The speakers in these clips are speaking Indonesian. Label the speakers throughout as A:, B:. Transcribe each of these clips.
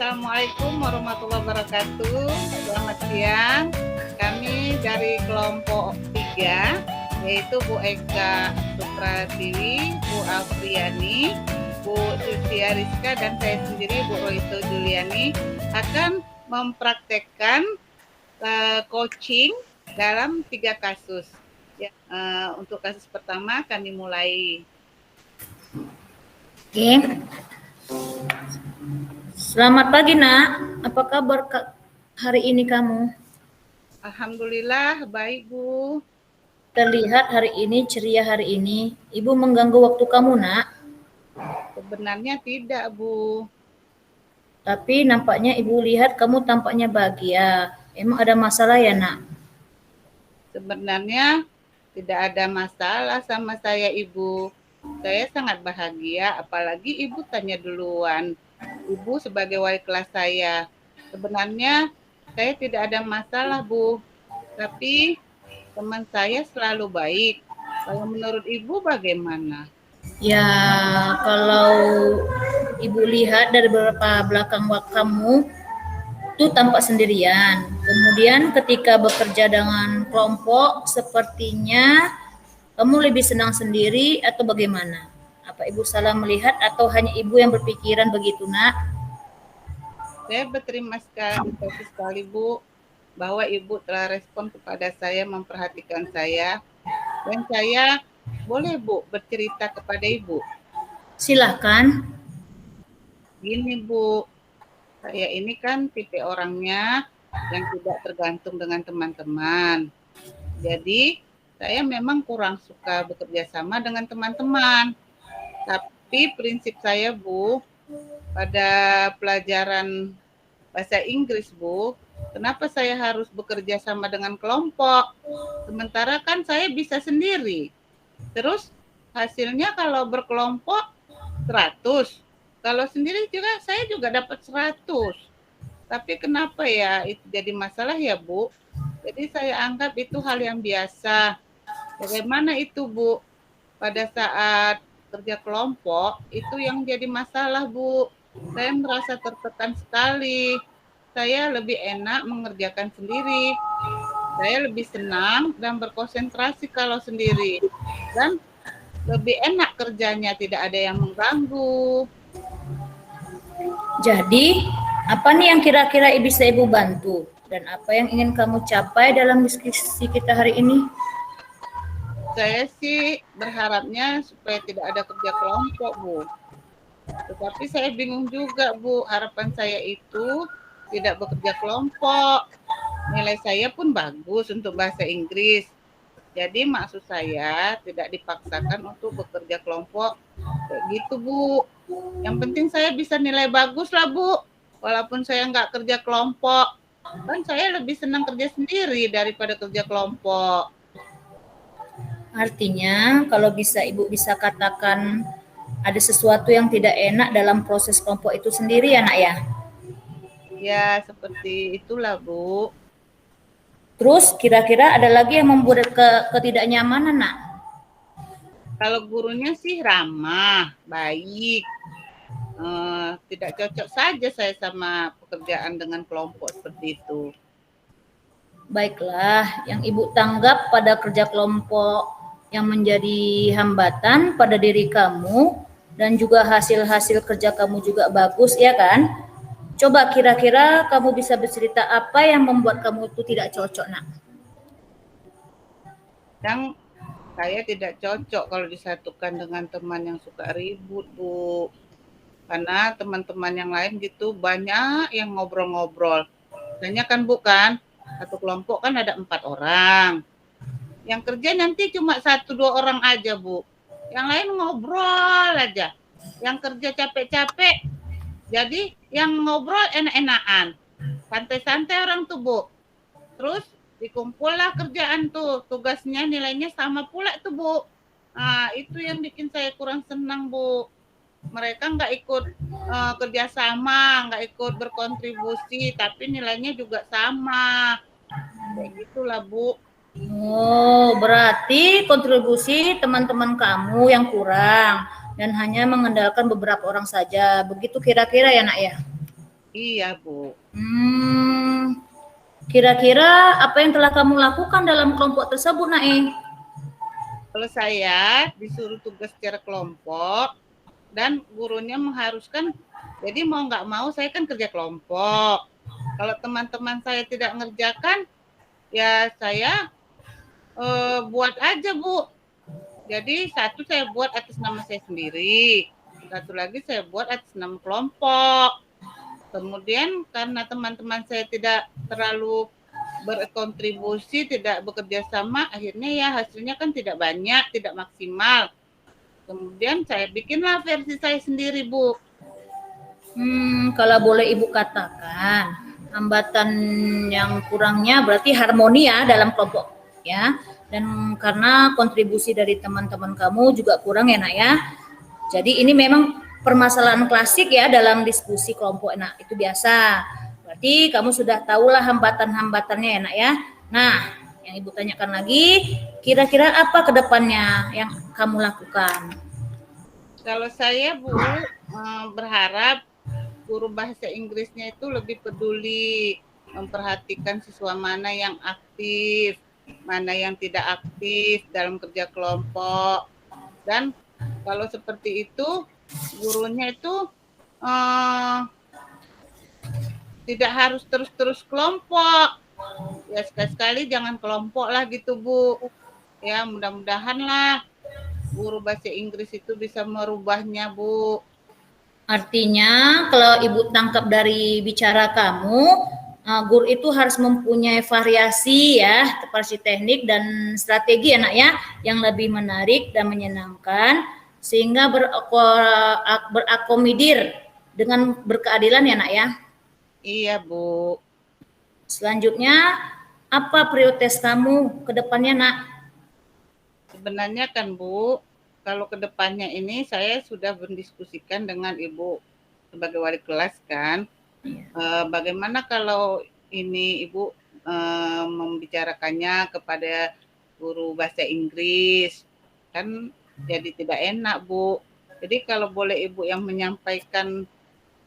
A: Assalamualaikum warahmatullahi wabarakatuh. Selamat siang. Kami dari kelompok 3, yaitu Bu Eka Supratiwi, Bu Afriani, Bu Sucia Rizka, dan saya sendiri Bu Roito Juliani akan mempraktekkan coaching dalam 3 kasus. Ya, untuk kasus pertama kami mulai.
B: Oke. Selamat pagi, Nak. Apa kabar hari ini kamu?
A: Alhamdulillah baik, Bu.
B: Terlihat hari ini ceria hari ini. Ibu mengganggu waktu kamu, Nak?
A: Sebenarnya tidak, Bu.
B: Tapi nampaknya Ibu lihat kamu tampaknya bahagia. Emang ada masalah ya, Nak?
A: Sebenarnya tidak ada masalah sama saya, Ibu. Saya sangat bahagia, apalagi Ibu tanya duluan. Ibu sebagai wali kelas saya. Sebenarnya saya tidak ada masalah, Bu. Tapi teman saya selalu baik. Kalau menurut Ibu bagaimana?
B: Ya, kalau Ibu lihat dari beberapa belakang kamu, itu tampak sendirian. Kemudian ketika bekerja dengan kelompok, sepertinya kamu lebih senang sendiri atau bagaimana? Apa Ibu salah melihat atau hanya Ibu yang berpikiran begitu, Nak?
A: Saya berterima kasih sekali, Bu, bahwa Ibu telah respon kepada saya, memperhatikan saya. Dan saya boleh, Bu, bercerita kepada Ibu?
B: Silahkan.
A: Gini, Bu, saya ini kan tipe orangnya yang tidak tergantung dengan teman-teman. Jadi, saya memang kurang suka bekerja sama dengan teman-teman. Tapi prinsip saya, Bu, pada pelajaran bahasa Inggris, Bu, kenapa saya harus bekerja sama dengan kelompok? Sementara kan saya bisa sendiri. Terus hasilnya kalau berkelompok 100. Kalau sendiri juga saya juga dapat 100. Tapi kenapa ya itu jadi masalah ya, Bu? Jadi saya anggap itu hal yang biasa. Bagaimana itu, Bu? Pada saat kerja kelompok, itu yang jadi masalah, Bu. Saya merasa tertekan sekali. Saya lebih enak mengerjakan sendiri. Saya lebih senang dan berkonsentrasi kalau sendiri. Dan lebih enak kerjanya, tidak ada yang mengganggu.
B: Jadi, apa nih yang kira-kira bisa Ibu bantu? Dan apa yang ingin kamu capai dalam diskusi kita hari ini?
A: Saya sih berharapnya supaya tidak ada kerja kelompok, Bu. Tetapi saya bingung juga, Bu. Harapan saya itu tidak bekerja kelompok. Nilai saya pun bagus untuk bahasa Inggris. Jadi maksud saya tidak dipaksakan untuk bekerja kelompok. Kayak gitu, Bu. Yang penting saya bisa nilai bagus lah, Bu. Walaupun saya nggak kerja kelompok. Kan saya lebih senang kerja sendiri daripada kerja kelompok.
B: Artinya, kalau bisa Ibu bisa katakan ada sesuatu yang tidak enak dalam proses kelompok itu sendiri ya, Nak ya?
A: Ya, seperti itulah, Bu.
B: Terus kira-kira ada lagi yang membuat ketidaknyamanan, Nak?
A: Kalau gurunya sih ramah, baik. Tidak cocok saja saya sama pekerjaan dengan kelompok seperti itu.
B: Baiklah, yang Ibu tanggap pada kerja kelompok yang menjadi hambatan pada diri kamu dan juga hasil-hasil kerja kamu juga bagus, ya kan? Coba kira-kira kamu bisa bercerita apa yang membuat kamu itu tidak cocok, Nak?
A: Yang saya tidak cocok kalau disatukan dengan teman yang suka ribut, Bu. Karena teman-teman yang lain gitu banyak yang ngobrol-ngobrol. Biasanya kan, Bu, kan, satu kelompok kan ada 4 orang. Yang kerja nanti cuma 1-2 orang aja, Bu. Yang lain ngobrol aja. Yang kerja capek-capek, jadi yang ngobrol enak-enakan. Santai-santai orang tuh, Bu. Terus dikumpullah kerjaan tuh, tugasnya nilainya sama pula tuh, Bu. Nah, itu yang bikin saya kurang senang, Bu. Mereka nggak ikut kerjasama, nggak ikut berkontribusi, tapi nilainya juga sama. Kayak gitulah, Bu.
B: Oh, berarti kontribusi teman-teman kamu yang kurang dan hanya mengandalkan beberapa orang saja. Begitu kira-kira ya, Nak ya?
A: Iya, Bu.
B: Kira-kira apa yang telah kamu lakukan dalam kelompok tersebut, Nae?
A: Kalau saya disuruh tugas secara kelompok dan gurunya mengharuskan, jadi mau nggak mau saya kan kerja kelompok. Kalau teman-teman saya tidak ngerjakan, ya saya buat aja, Bu. Jadi satu saya buat atas nama saya sendiri, satu lagi saya buat atas nama kelompok. Kemudian karena teman-teman saya tidak terlalu berkontribusi, tidak bekerja sama, akhirnya ya hasilnya kan tidak banyak, tidak maksimal. Kemudian saya bikinlah versi saya sendiri, Bu.
B: Kalau boleh Ibu katakan, hambatan yang kurangnya berarti harmoni ya dalam kelompok ya. Dan karena kontribusi dari teman-teman kamu juga kurang ya, Nak ya. Jadi ini memang permasalahan klasik ya dalam diskusi kelompok. Nah, itu biasa. Berarti kamu sudah tahulah hambatan-hambatannya ya, Nak ya. Nah, yang Ibu tanyakan lagi, kira-kira apa ke depannya yang kamu lakukan?
A: Kalau saya, Bu, berharap guru bahasa Inggrisnya itu lebih peduli, memperhatikan siswa mana yang aktif, mana yang tidak aktif dalam kerja kelompok. Dan kalau seperti itu, gurunya itu tidak harus terus-terus kelompok. Ya sekali-sekali jangan kelompok lah gitu, Bu. Ya mudah-mudahan lah guru bahasa Inggris itu bisa merubahnya, Bu.
B: Artinya kalau Ibu tangkap dari bicara kamu, guru itu harus mempunyai variasi ya, variasi teknik dan strategi ya, Nak ya, yang lebih menarik dan menyenangkan sehingga berakomodir dengan berkeadilan ya, Nak ya.
A: Iya, Bu.
B: Selanjutnya, apa prioritas kamu ke depannya, Nak?
A: Sebenarnya kan, Bu, kalau ke depannya ini saya sudah mendiskusikan dengan Ibu sebagai wali kelas kan. Bagaimana kalau ini Ibu membicarakannya kepada guru bahasa Inggris? Kan jadi tidak enak, Bu. Jadi kalau boleh Ibu yang menyampaikan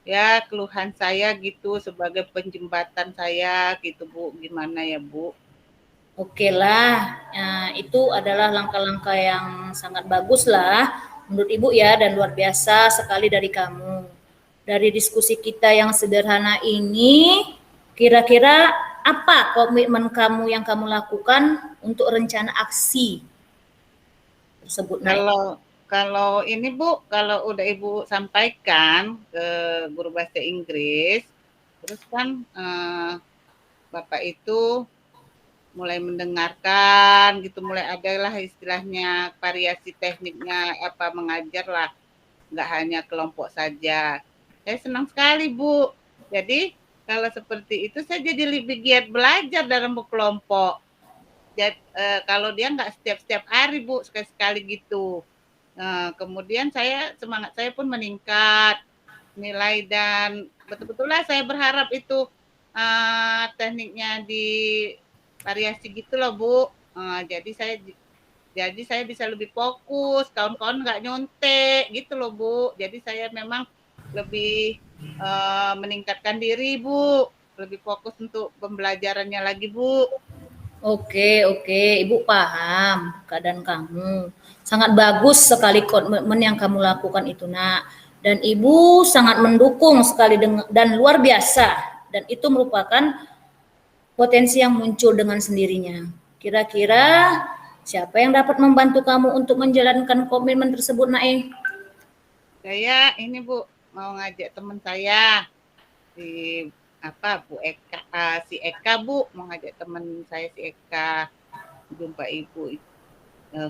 A: ya keluhan saya gitu sebagai penjembatan saya gitu, Bu. Gimana ya, Bu?
B: Oke lah, itu adalah langkah-langkah yang sangat bagus lah menurut Ibu ya, dan luar biasa sekali dari kamu. Dari diskusi kita yang sederhana ini, kira-kira apa komitmen kamu yang kamu lakukan untuk rencana aksi tersebut, Nay?
A: Kalau ini, Bu, kalau udah Ibu sampaikan ke guru bahasa Inggris, terus kan Bapak itu mulai mendengarkan gitu, mulai adalah istilahnya variasi tekniknya apa mengajar lah, nggak hanya kelompok saja. Saya senang sekali, Bu. Jadi kalau seperti itu saya jadi lebih giat belajar dalam berkelompok. Jadi, kalau dia nggak setiap hari, Bu, sekali-sekali gitu. Kemudian semangat saya pun meningkat, nilai dan betul-betullah saya berharap itu tekniknya di variasi gitu loh, Bu. Jadi saya bisa lebih fokus, kawan-kawan nggak nyontek gitu loh, Bu. Jadi saya memang lebih meningkatkan diri, Bu. Lebih fokus untuk pembelajarannya lagi, Bu.
B: Oke, Ibu paham keadaan kamu. Sangat bagus sekali komitmen yang kamu lakukan itu, Nak. Dan Ibu sangat mendukung sekali dan luar biasa. Dan itu merupakan potensi yang muncul dengan sendirinya. Kira-kira siapa yang dapat membantu kamu untuk menjalankan komitmen tersebut, Nae?
A: Saya ini, Bu, mau ngajak teman saya di Bu Eka, si Eka, Bu, mau ngajak teman saya si Eka jumpa Ibu,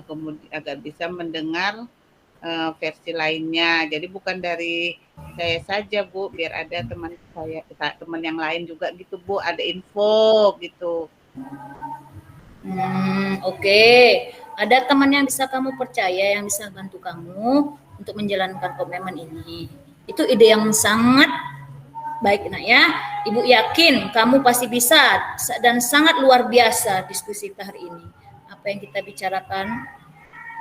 A: kemudian agar bisa mendengar versi lainnya. Jadi bukan dari saya saja, Bu, biar ada teman yang lain juga gitu, Bu, ada info gitu.
B: Oke. Ada teman yang bisa kamu percaya, yang bisa bantu kamu untuk menjalankan komitmen ini. Itu ide yang sangat baik, Nak ya. Ibu yakin kamu pasti bisa dan sangat luar biasa diskusi kita hari ini. Apa yang kita bicarakan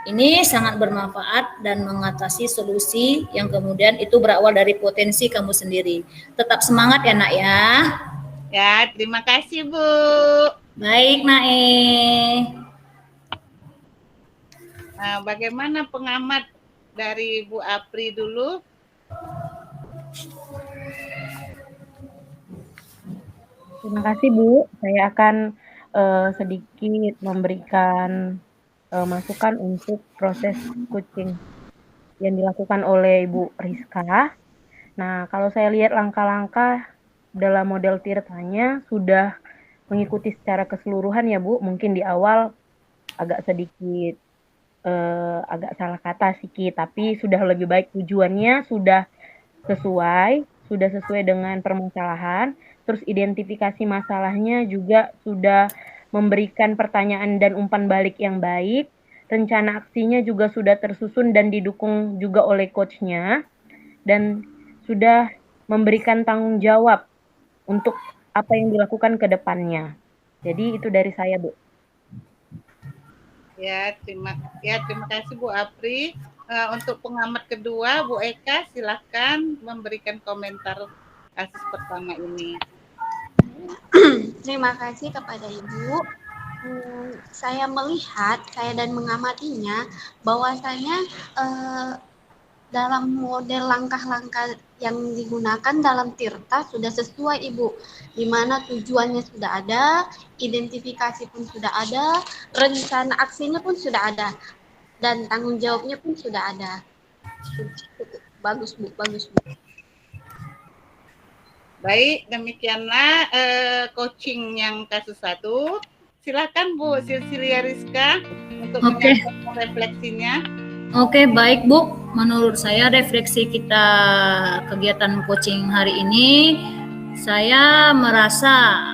B: Ini sangat bermanfaat dan mengatasi solusi yang kemudian itu berawal dari potensi kamu sendiri. Tetap semangat ya nak ya.
A: Ya, terima kasih Bu.
B: Baik Nae.
A: Nah, bagaimana pengamat dari Bu Apri dulu?
C: Terima kasih Bu. Saya akan sedikit memberikan masukan untuk proses coaching yang dilakukan oleh Ibu Rizka. Nah, kalau saya lihat langkah-langkah dalam model Tirtanya sudah mengikuti secara keseluruhan ya Bu. Mungkin di awal agak sedikit agak salah kata sedikit, tapi sudah lebih baik, tujuannya sudah sesuai dengan permasalahan, terus identifikasi masalahnya juga sudah memberikan pertanyaan dan umpan balik yang baik, rencana aksinya juga sudah tersusun dan didukung juga oleh coachnya, dan sudah memberikan tanggung jawab untuk apa yang dilakukan ke depannya. Jadi itu dari saya, Bu.
A: Ya, terima kasih Bu Apri. Untuk pengamat kedua, Bu Eka, silakan memberikan komentar kasus pertama ini.
D: Terima kasih kepada Ibu. Saya melihat, saya dan mengamatinya, bahwasanya dalam model langkah-langkah yang digunakan dalam Tirta sudah sesuai Ibu, di mana tujuannya sudah ada, identifikasi pun sudah ada, rencana aksinya pun sudah ada, dan tanggung jawabnya pun sudah ada. Bagus Bu, bagus Bu.
A: Baik, demikianlah coaching yang kasus 1. Silakan Bu Silsilia Rizka untuk menyampaikan refleksinya.
B: Oke, baik Bu. Menurut saya refleksi kita kegiatan coaching hari ini, saya merasa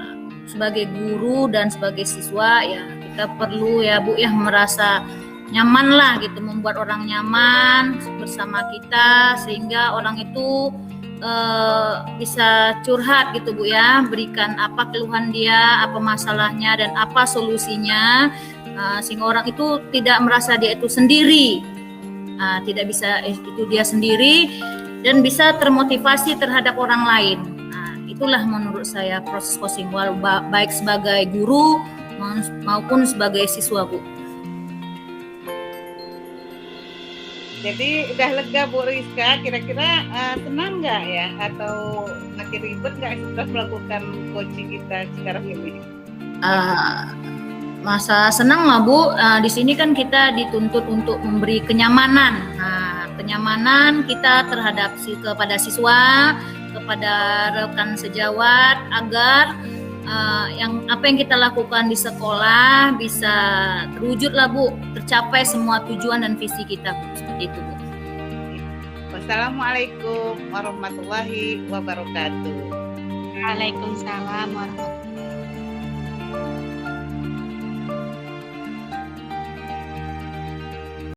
B: sebagai guru dan sebagai siswa ya kita perlu ya Bu ya merasa nyaman lah gitu, membuat orang nyaman bersama kita sehingga orang itu bisa curhat gitu Bu ya, berikan apa keluhan dia, apa masalahnya dan apa solusinya, sehingga orang itu tidak merasa dia itu sendiri, tidak bisa itu dia sendiri dan bisa termotivasi terhadap orang lain. Itulah menurut saya proses coaching baik sebagai guru maupun sebagai siswa Bu.
A: Jadi udah lega Bu Rizka, kira-kira senang nggak ya atau makin ribet nggak setelah melakukan coaching kita sekarang ini?
B: Masa senang lah Bu. Di sini kan kita dituntut untuk memberi kenyamanan. Kenyamanan kita terhadap kepada siswa, kepada rekan sejawat agar apa yang kita lakukan di sekolah bisa terwujud lah Bu, tercapai semua tujuan dan visi kita Bu. Seperti itu Bu.
A: Wassalamualaikum warahmatullahi wabarakatuh.
D: Waalaikumsalam warahmatullahi wabarakatuh.